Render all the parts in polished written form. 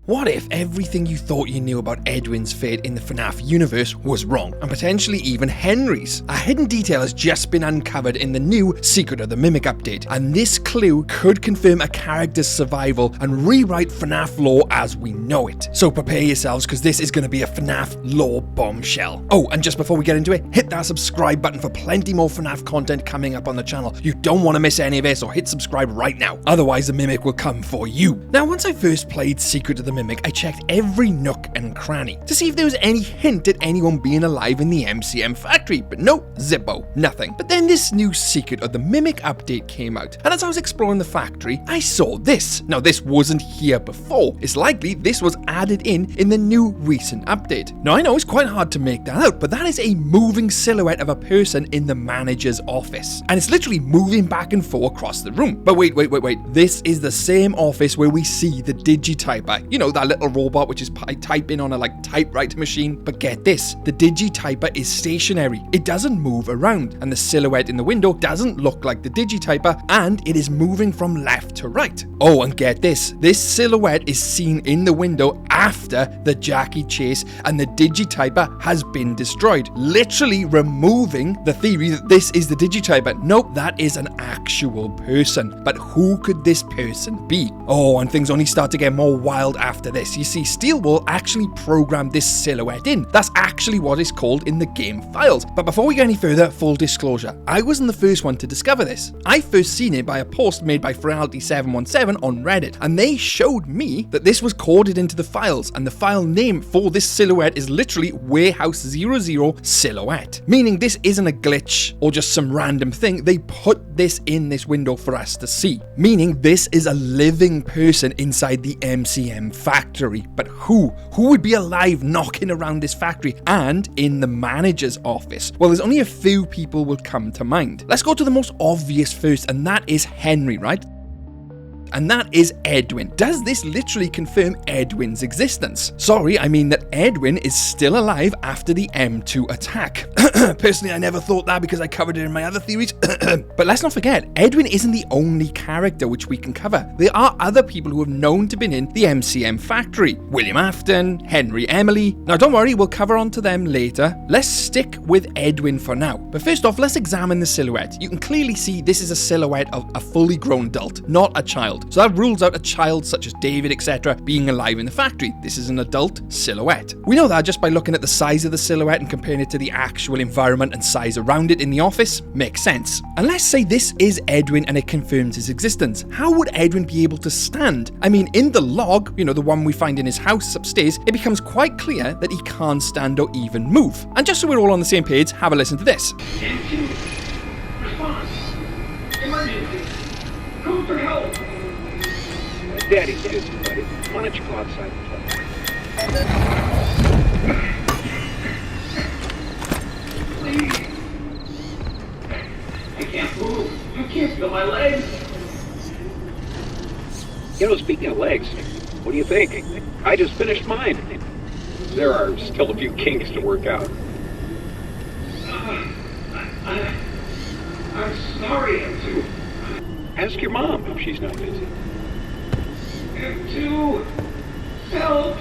What if everything you thought you knew about Edwin's fate in the FNAF universe was wrong, and potentially even Henry's? A hidden detail has just been uncovered in the new Secret of the Mimic update, and this clue could confirm a character's survival and rewrite FNAF lore as we know it. So prepare yourselves, because this is going to be a FNAF lore bombshell. Oh, and just before we get into it, hit that subscribe button for plenty more FNAF content coming up on the channel. You don't want to miss any of it, so hit subscribe right now. Otherwise, the Mimic will come for you. Now, once I first played Secret of the Mimic, I checked every nook and cranny to see if there was any hint at anyone being alive in the MCM factory, but no, zippo, nothing. But then this new Secret of the Mimic update came out, and as I was exploring the factory, I saw this. Now, this wasn't here before. It's likely this was added in the new recent update. Now, I know it's quite hard to make that out, but that is a moving silhouette of a person in the manager's office, and it's literally moving back and forth across the room. But wait, this is the same office where we see the Digityper, you know, that little robot which is typing on a typewriter machine. But get this, the Digityper is stationary. It doesn't move around, and the silhouette in the window doesn't look like the Digityper, and it is moving from left to right. Oh, and get this silhouette is seen in the window after the Jackie chase, and the Digityper has been destroyed, literally removing the theory that this is the Digityper. Nope, that is an actual person. But who could this person be? Oh, and things only start to get more wild after this. You see, Steelwall actually programmed this silhouette in. That's actually what it's called in the game files. But before we get any further, full disclosure, I wasn't the first one to discover this. I first seen it by a post made by Frailty717 on Reddit, and they showed me that this was coded into the files, and the file name for this silhouette is literally Warehouse 00 silhouette, meaning this isn't a glitch or just some random thing. They put this in this window for us to see, meaning this is a living person inside the MCM factory. But who would be alive knocking around this factory and in the manager's office? Well, there's only a few people will come to mind. Let's go to the most obvious first, and that is Henry, right? And that is Edwin. Does this literally confirm Edwin's existence? Sorry, I mean that Edwin is still alive after the M2 attack. Personally, I never thought that because I covered it in my other theories. But let's not forget, Edwin isn't the only character which we can cover. There are other people who have known to been in the MCM factory. William Afton, Henry Emily. Now don't worry, we'll cover on to them later. Let's stick with Edwin for now. But first off, let's examine the silhouette. You can clearly see this is a silhouette of a fully grown adult, not a child. So that rules out a child such as David, etc. being alive in the factory. This is an adult silhouette. We know that just by looking at the size of the silhouette and comparing it to the actual environment and size around it in the office. Makes sense. And let's say this is Edwin and it confirms his existence. How would Edwin be able to stand? I mean, in the log, you know, the one we find in his house upstairs, it becomes quite clear that he can't stand or even move. And just so we're all on the same page, have a listen to this. Response. Emergency. Call for help. Daddy's busy, buddy. Why don't you go outside and play? Please. I can't move. I can't feel my legs. You know, speaking of legs, what do you think? I just finished mine. There are still a few kinks to work out. I'm sorry, M2. Ask your mom if she's not busy. M2, help!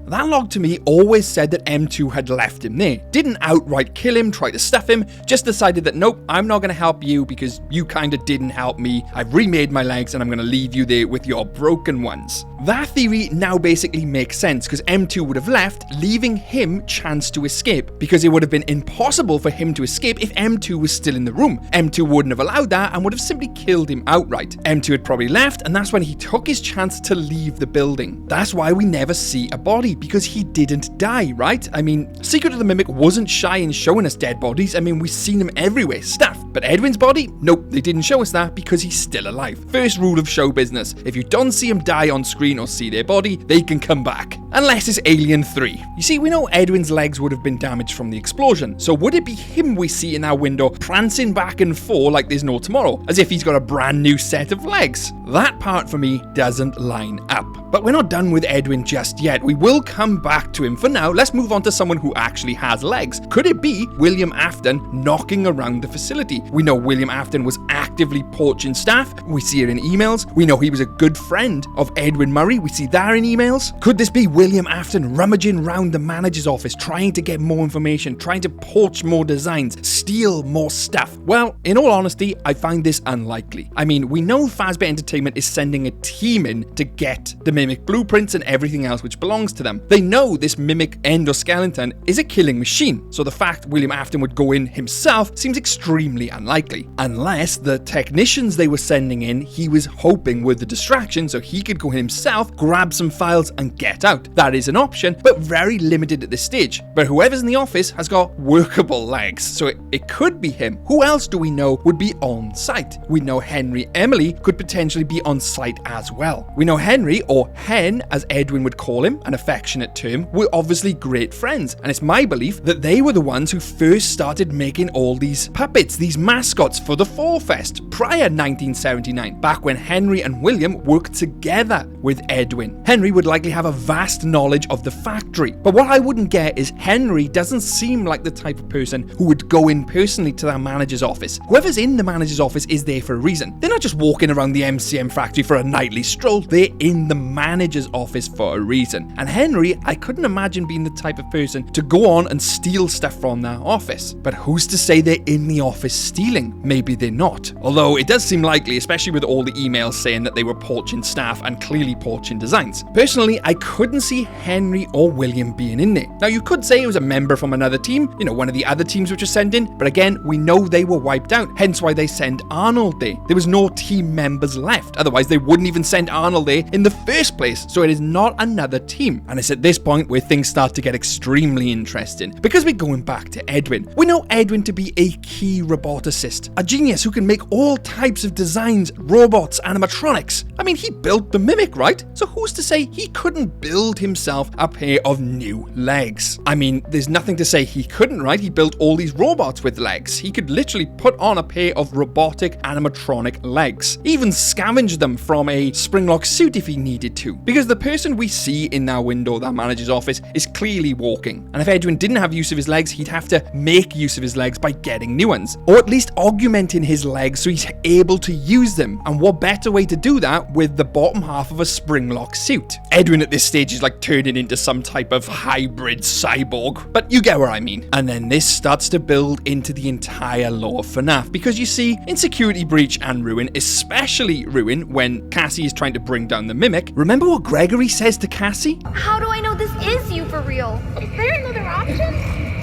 That log to me always said that M2 had left him there. Didn't outright kill him, try to stuff him, just decided that nope, I'm not going to help you because you kind of didn't help me. I've remade my legs and I'm going to leave you there with your broken ones. That theory now basically makes sense because M2 would have left, leaving him chance to escape, because it would have been impossible for him to escape if M2 was still in the room. M2 wouldn't have allowed that and would have simply killed him outright. M2 had probably left, and that's when he took his chance to leave the building. That's why we never see a body, because he didn't die, right? I mean, Secret of the Mimic wasn't shy in showing us dead bodies. I mean, we've seen him everywhere, stuffed. But Edwin's body? Nope, they didn't show us that because he's still alive. First rule of show business, if you don't see him die on screen or see their body, they can come back. Unless it's Alien 3. You see, we know Edwin's legs would have been damaged from the explosion, so would it be him we see in our window prancing back and forth like there's no tomorrow, as if he's got a brand new set of legs? That part for me doesn't line up. But we're not done with Edwin just yet. We will come back to him. For now, let's move on to someone who actually has legs. Could it be William Afton knocking around the facility? We know William Afton was actively poaching staff. We see it in emails. We know he was a good friend of Edwin Murray. We see that in emails. Could this be William Afton rummaging around the manager's office, trying to get more information, trying to poach more designs, steal more stuff? Well, in all honesty, I find this unlikely. I mean, we know Fazbear Entertainment is sending a team in to get the Mimic blueprints and everything else which belongs to them. They know this Mimic endoskeleton is a killing machine, so the fact William Afton would go in himself seems extremely unlikely. Unless the technicians they were sending in, he was hoping were the distraction so he could go in himself, grab some files and get out. That is an option, but very limited at this stage. But whoever's in the office has got workable legs, so it could be him. Who else do we know would be on site? We know Henry Emily could potentially be on site as well. We know Henry, or Hen as Edwin would call him, an affectionate term, were obviously great friends, and it's my belief that they were the ones who first started making all these puppets, these mascots for the Fall Fest prior 1979, back when Henry and William worked together with Edwin. Henry would likely have a vast knowledge of the factory, but what I wouldn't get is Henry doesn't seem like the type of person who would go in personally to their manager's office. Whoever's in the manager's office is there for a reason. They're not just walking around the MCM factory for a nightly stroll, they're in the manager's office for a reason. And Henry, I couldn't imagine being the type of person to go on and steal stuff from their office. But who's to say they're in the office stealing? Maybe they're not. Although it does seem likely, especially with all the emails saying that they were poaching staff and clearly poaching designs. Personally, I couldn't see Henry or William being in there. Now, you could say it was a member from another team, one of the other teams which was sent in, but again, we know they were wiped out, hence why they sent Arnold there. There was no team members left, otherwise they wouldn't even send Arnold there in the first place, so it is not another team. And it's at this point where things start to get extremely interesting, because we're going back to Edwin. We know Edwin to be a key roboticist, a genius who can make all types of designs, robots, animatronics. I mean, he built the Mimic, right? So who's to say he couldn't build himself a pair of new legs? I mean, there's nothing to say he couldn't, right? He built all these robots with legs. He could literally put on a pair of robotic animatronic legs, even scavenge them from a springlock suit if he needed to, because the person we see in that window, that manager's office, is clearly walking. And if Edwin didn't have use of his legs, he'd have to make use of his legs by getting new ones, or at least augmenting his legs so he's able to use them. And what better way to do that with the bottom half of a springlock suit? Edwin at this stage is like turning into some type of hybrid cyborg, but you get what I mean. And then this starts to build into the entire lore of FNAF, because you see, in Security Breach and Ruin, especially Ruin, when Cassie is trying to bring down the Mimic, remember what Gregory says to Cassie? How do I know this is you for real? Is there another option?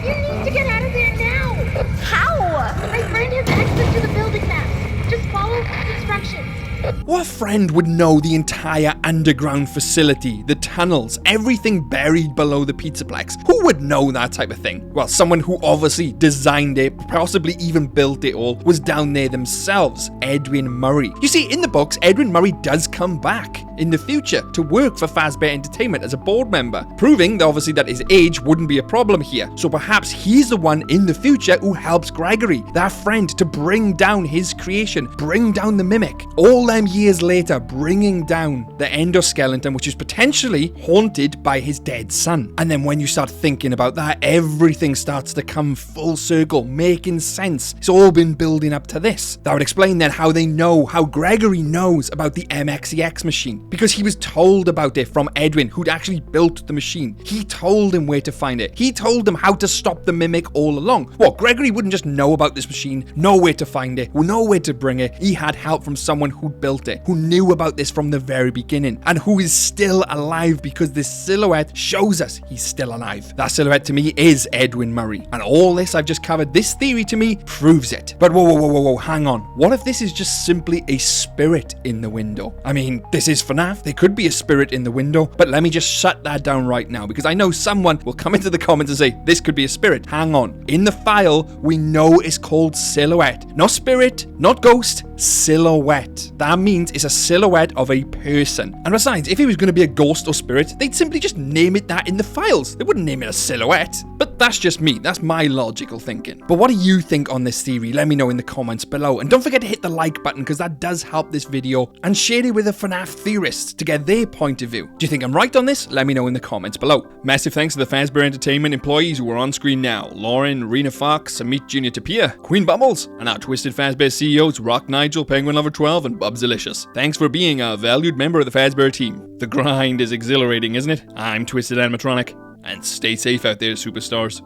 You need to get out of there now! How? My friend has access to the building map. Just follow instructions. What friend would know the entire underground facility, the tunnels, everything buried below the Pizzaplex? Who would know that type of thing? Well, someone who obviously designed it, possibly even built it all, was down there themselves, Edwin Murray. You see, in the books, Edwin Murray does come back in the future to work for Fazbear Entertainment as a board member, proving that obviously that his age wouldn't be a problem here. So perhaps he's the one in the future who helps Gregory, that friend, to bring down his creation, bring down the Mimic. All them years later, bringing down the endoskeleton, which is potentially haunted by his dead son. And then when you start thinking about that, everything starts to come full circle, making sense. It's all been building up to this. That would explain then how they know, how Gregory knows about the MXEX machine, because he was told about it from Edwin, who'd actually built the machine. He told him where to find it. He told them how to stop the Mimic all along. What, Gregory wouldn't just know about this machine, know where to find it, know where to bring it. He had help from someone who'd built it, who knew about this from the very beginning, and who is still alive, because this silhouette shows us he's still alive. That silhouette to me is Edwin Murray, and all this I've just covered, this theory to me proves it. But whoa, hang on. What if this is just simply a spirit in the window? I mean, this is FNAF, there could be a spirit in the window, but let me just shut that down right now, because I know someone will come into the comments and say, this could be a spirit. Hang on. In the file, we know it's called Silhouette. Not spirit, not ghost, silhouette. That means it's a silhouette of a person. And besides, if it was going to be a ghost or spirit, they'd simply just name it that in the files. They wouldn't name it a silhouette. But that's just me. That's my logical thinking. But what do you think on this theory? Let me know in the comments below. And don't forget to hit the like button, because that does help this video. And share it with a FNAF theorist theorists to get their point of view. Do you think I'm right on this? Let me know in the comments below. Massive thanks to the Fazbear Entertainment employees who are on screen now: Lauren, Rena Fox, Amit Jr. Tapia, Queen Bubbles, and our Twisted Fazbear CEOs Rock Nigel, Penguin Lover 12, and Bubs Delicious. Thanks for being a valued member of the Fazbear team. The grind is exhilarating, isn't it? I'm Twisted Animatronic, and stay safe out there, superstars.